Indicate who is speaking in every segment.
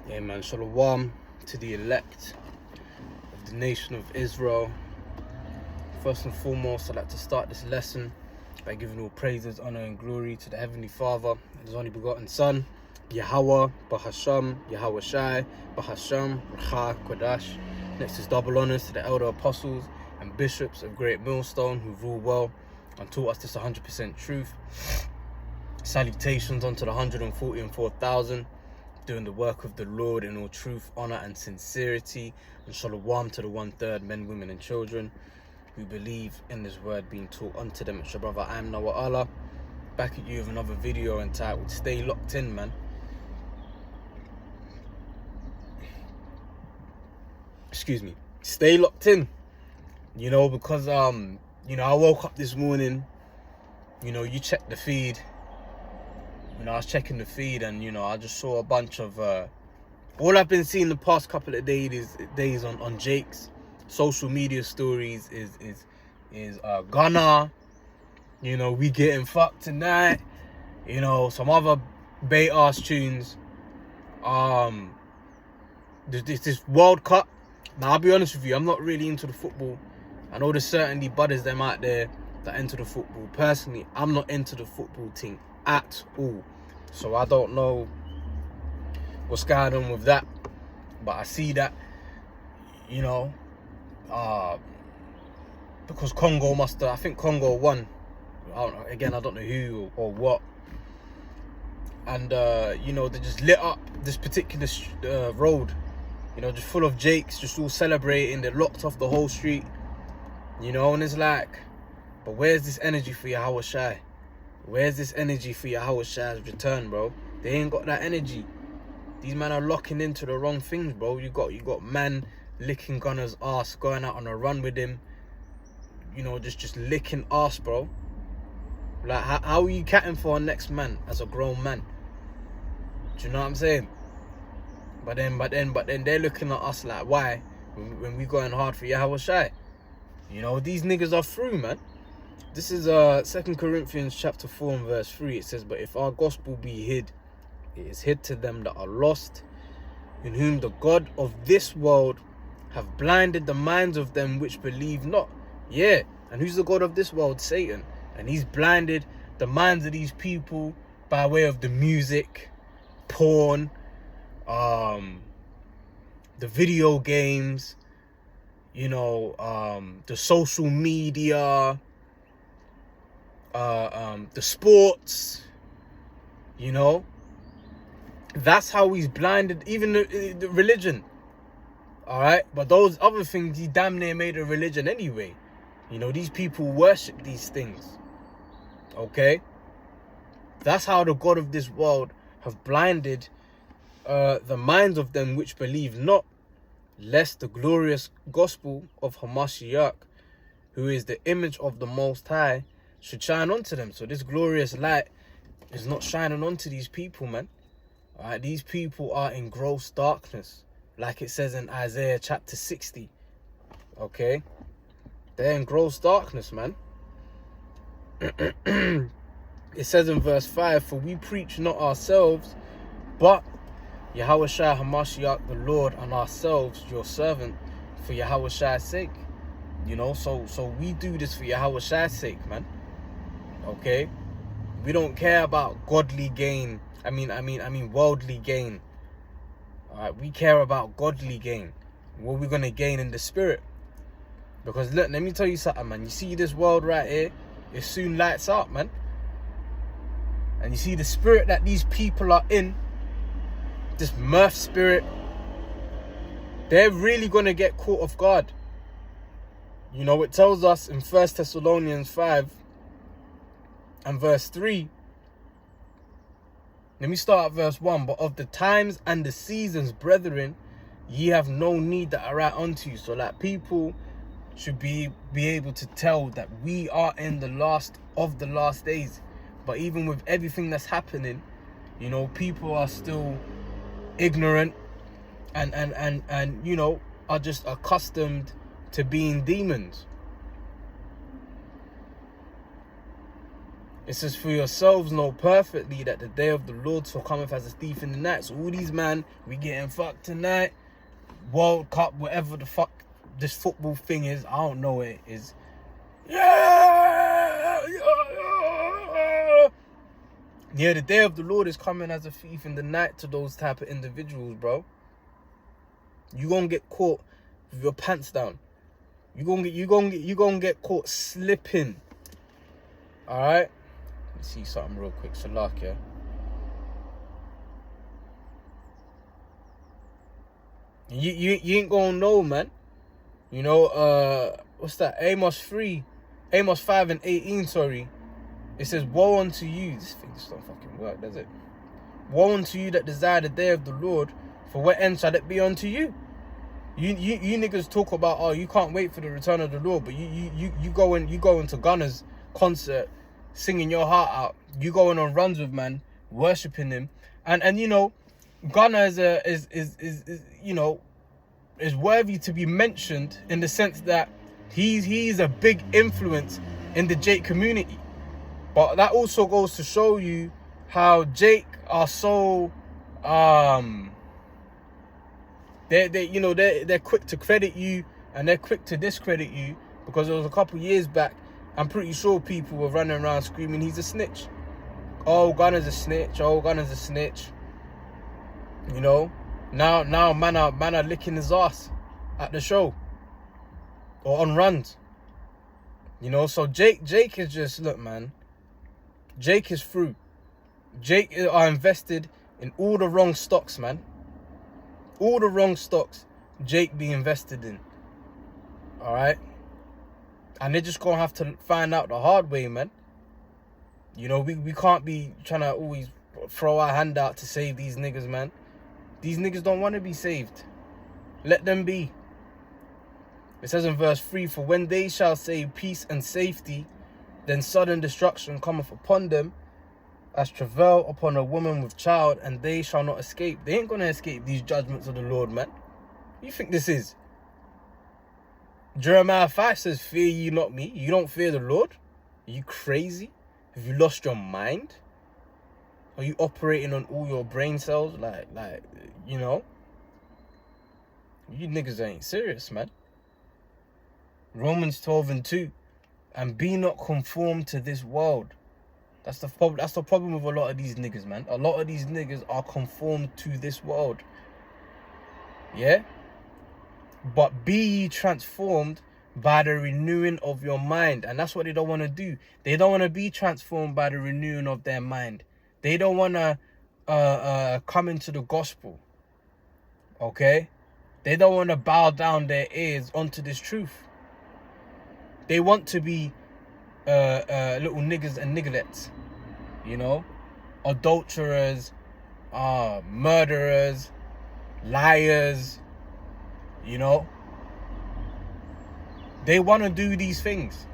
Speaker 1: Yeah, man, Shalom to the elect of the nation of Israel. First and foremost, I'd like to start this lesson by giving all praises, honor, and glory to the Heavenly Father and His only begotten Son, Yahweh, Bahasham, Yahweh Shai, Bahasham, Racha, Kodash. Next is double honors to the elder apostles and bishops of Great Millstone who rule well and taught us this 100% truth. Salutations unto the 144,000 doing the work of the Lord in all truth, honor, and sincerity. And shalom to the 1/3 men, women, and children who believe in this word being taught unto them. It's your brother, I am Noah Allah, back at you with another video entitled Stay Locked In, man. Excuse me. Stay locked in. You know, because I woke up this morning, you check the feed. I was checking the feed and, I just saw a bunch of, all I've been seeing the past couple of days on Jake's social media stories is Ghana, we getting fucked tonight, some other bait-ass tunes, this World Cup. Now, I'll be honest with you, I'm not really into the football. I know there's certainly brothers them out there that into the football. Personally, I'm not into the football thing at all. So I don't know what's going on with that. But I see that, because Congo I think Congo won. I don't know who or what. And, they just lit up this particular road, just full of Jakes, just all celebrating. They locked off the whole street, and it's like, but where's this energy for Yahweh Shai? Where's this energy for Yahweh Shai's return, bro? They ain't got that energy. These men are locking into the wrong things, bro. You got man licking Gunner's ass, going out on a run with him. Just licking ass, bro. Like, how are you catting for our next man as a grown man? Do you know what I'm saying? But then they're looking at us like, why? When we going hard for Yahweh Shai. These niggas are through, man. This is 2 Corinthians chapter 4 and verse 3. It says, but if our gospel be hid, it is hid to them that are lost, in whom the God of this world have blinded the minds of them which believe not. Yeah, and who's the God of this world? Satan. And he's blinded the minds of these people by way of the music, porn, the video games, the social media, the sports, that's how he's blinded even the religion. All right, but those other things he damn near made a religion anyway. These people worship these things. Okay, that's how the God of this world have blinded the minds of them which believe not, lest the glorious gospel of Hamashiach, who is the image of the Most High, should shine onto them. So this glorious light is not shining onto these people, man. All right, these people are in gross darkness, like it says in Isaiah chapter 60. Okay, they're in gross darkness, man. It says in verse 5, for we preach not ourselves, but Yahweh Shai Hamashiach the Lord, and ourselves your servant, for Yahweh Shai's sake. So we do this for Yahweh Shai's sake, man. Okay, we don't care about godly gain. I mean worldly gain. All right, we care about godly gain. What we're gonna gain in the spirit. Because look, let me tell you something, man. You see this world right here, it soon lights up, man. And you see the spirit that these people are in, this mirth spirit, they're really gonna get caught off guard. It tells us in 1 Thessalonians 5 and verse 3. Let me start at verse 1. But of the times and the seasons, brethren, ye have no need that I write unto you. So like people should be able to tell that we are in the last of the last days. But even with everything that's happening, people are still ignorant and are just accustomed to being demons. It says, for yourselves know perfectly that the day of the Lord so cometh as a thief in the night. So all these man, we getting fucked tonight. World Cup, whatever the fuck this football thing is, I don't know what it is. Yeah, the day of the Lord is coming as a thief in the night to those type of individuals, bro. You gonna get caught with your pants down. You gonna get caught slipping. All right. Let's see something real quick. Salak, yeah. You ain't gonna know, man. You know, what's that? Amos 5:18, sorry. It says, woe unto you. This thing just don't fucking work, does it? Woe unto you that desire the day of the Lord, for what end shall it be unto you? You niggas talk about, oh, you can't wait for the return of the Lord, but you go into Gunna's concert, singing your heart out. You going on runs with man, worshipping him, and you know, Gunna is you know, is worthy to be mentioned in the sense that he's a big influence in the Jake community. But that also goes to show you how Jake are so they're quick to credit you and they're quick to discredit you, because it was a couple years back, I'm pretty sure people were running around screaming he's a snitch. Oh, Gunna's a snitch. Oh, Gunna's a snitch. You know, now man are licking his ass at the show or on runs. You know, so Jake is just, look, man. Jake is through. Jake are invested in all the wrong stocks, man. All the wrong stocks Jake be invested in. Alright? And they're just gonna have to find out the hard way, man. You know, we can't be trying to always throw our hand out to save these niggas, man. These niggas don't want to be saved. Let them be. It says in verse 3, for when they shall say peace and safety, then sudden destruction cometh upon them, as travail upon a woman with child, and they shall not escape. They ain't gonna escape these judgments of the Lord, man. You think this is? Jeremiah 5 says, fear ye not me. You don't fear the Lord? Are you crazy? Have you lost your mind? Are you operating on all your brain cells? Like, you know? You niggas ain't serious, man. Romans 12:2. And be not conformed to this world. That's the problem with a lot of these niggas, man. A lot of these niggas are conformed to this world. Yeah? But be ye transformed by the renewing of your mind. And that's what they don't want to do. They don't want to be transformed by the renewing of their mind. They don't want to come into the gospel. Okay? They don't want to bow down their ears onto this truth. They want to be little niggas and nigglettes, you know, adulterers, murderers, liars, you know. They want to do these things.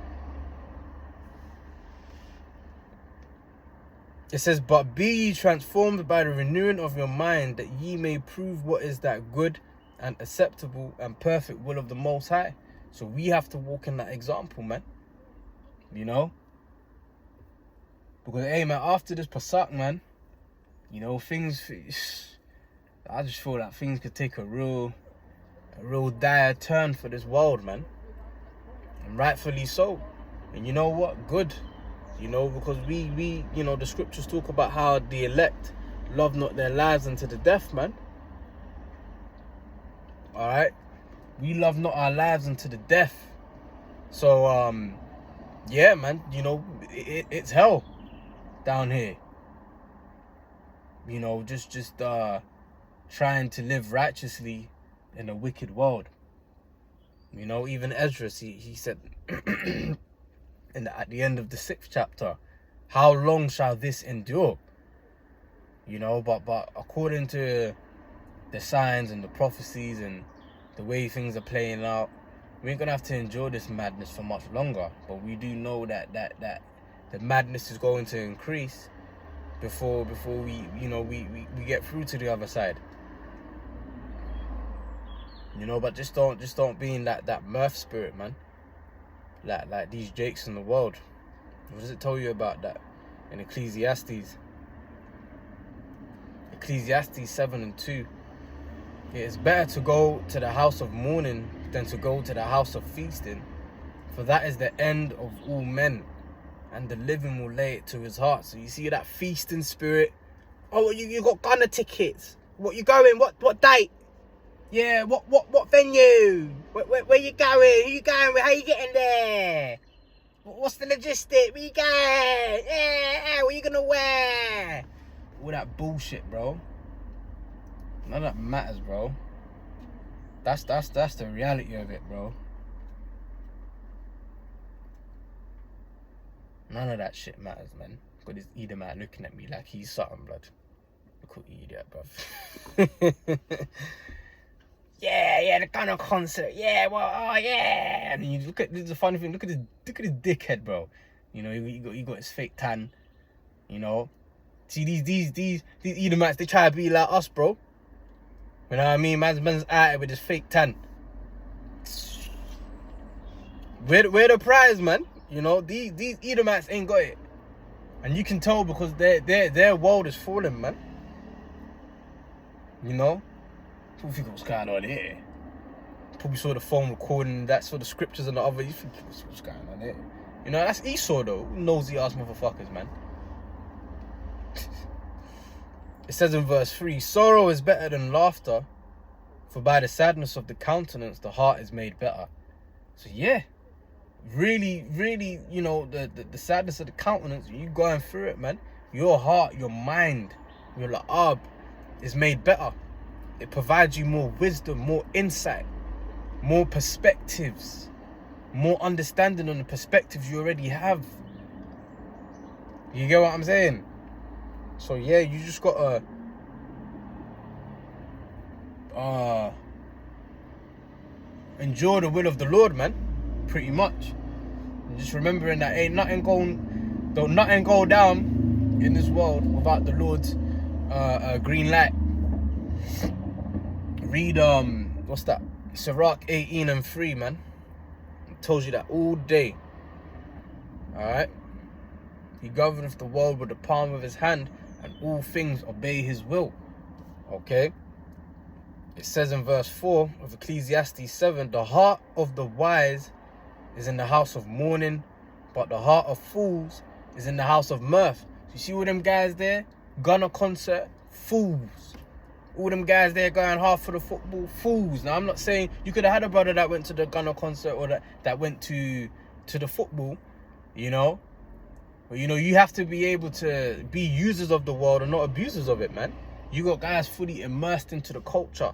Speaker 1: It says, but be ye transformed by the renewing of your mind, that ye may prove what is that good and acceptable and perfect will of the Most High. So we have to walk in that example, man. You know? Because, hey, man, after this Pesach, man, you know, things, I just feel that things could take a real dire turn for this world, man. And rightfully so. And you know what? Good. You know, because we you know, the scriptures talk about how the elect love not their lives unto the death, man. Alright? We love not our lives unto the death. So, yeah, man, you know, it's hell down here. You know, just trying to live righteously in a wicked world. You know, even Ezra, he said at the end of the 6th chapter, how long shall this endure? You know, but according to the signs and the prophecies and the way things are playing out, we ain't gonna have to endure this madness for much longer. But we do know that the madness is going to increase before we, you know, we get through to the other side. You know, but just don't be in that mirth spirit, man. Like these Jakes in the world. What does it tell you about that? in Ecclesiastes. Ecclesiastes 7:2. It is better to go to the house of mourning than to go to the house of feasting, for that is the end of all men, and the living will lay it to his heart. So you see that feasting spirit. Oh, you got Gunner tickets. What you going? What date? Yeah, what venue? Where you going? Who you going with? How you getting there? What's the logistic? Where you going? Yeah, what you gonna wear? All that bullshit, bro. None of that matters, bro. That's the reality of it, bro. None of that shit matters, man. Got this Edomite looking at me like he's something, blood. Look what idiot, bruv. Yeah, the Gunner concert. Yeah, well, oh yeah. And you look at this is the funny thing. Look at this dickhead, bro. You know, he got his fake tan. You know, see these Edomites, they try to be like us, bro. You know what I mean? Man's out with his fake tan. We're the prize, man. You know, these Edomites ain't got it. And you can tell because their world is falling, man. You know? People think what's going on here. Probably saw the phone recording that, saw the scriptures and the other. You think what's going on here? You know, that's Esau though. Nosy ass motherfuckers, man. It says in verse 3, sorrow is better than laughter, for by the sadness of the countenance the heart is made better. So yeah, really, you know, the sadness of the countenance, you going through it, man. Your heart, your mind, your la'ab is made better. It provides you more wisdom, more insight, more perspectives, more understanding on the perspectives you already have. You get what I'm saying? So yeah, you just gotta enjoy the will of the Lord, man. Pretty much. And just remembering that ain't nothing go down in this world without the Lord's green light. Read what's that? Sirach 18:3, man. It tells you that all day. Alright? He governeth the world with the palm of his hand, and all things obey his will. Okay? It says in verse 4 of Ecclesiastes 7, the heart of the wise is in the house of mourning, but the heart of fools is in the house of mirth. So you see all them guys there? Gunner concert, fools. All them guys there going hard for the football, fools. Now I'm not saying you could have had a brother that went to the Gunner concert or that went to the football, you know. But you know, you have to be able to be users of the world and not abusers of it, man. You got guys fully immersed into the culture,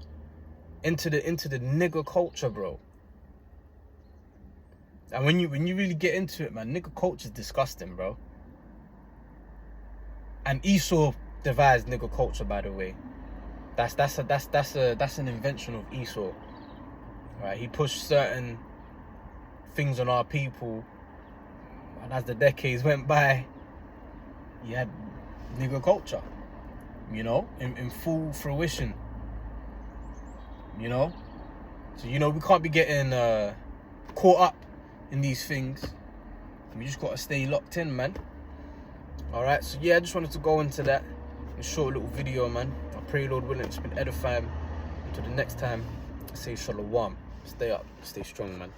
Speaker 1: into the nigger culture, bro. And when you really get into it, man, nigger culture is disgusting, bro. And Esau devised nigger culture, by the way. That's an invention of Esau. Right? He pushed certain things on our people. And as the decades went by, you had nigger culture, you know, in full fruition, you know. So, you know, we can't be getting caught up in these things. We just got to stay locked in, man. All right, so yeah, I just wanted to go into that in a short little video, man. I pray, Lord willing, it's been edifying. Until the next time, I say shalom. Stay up, stay strong, man.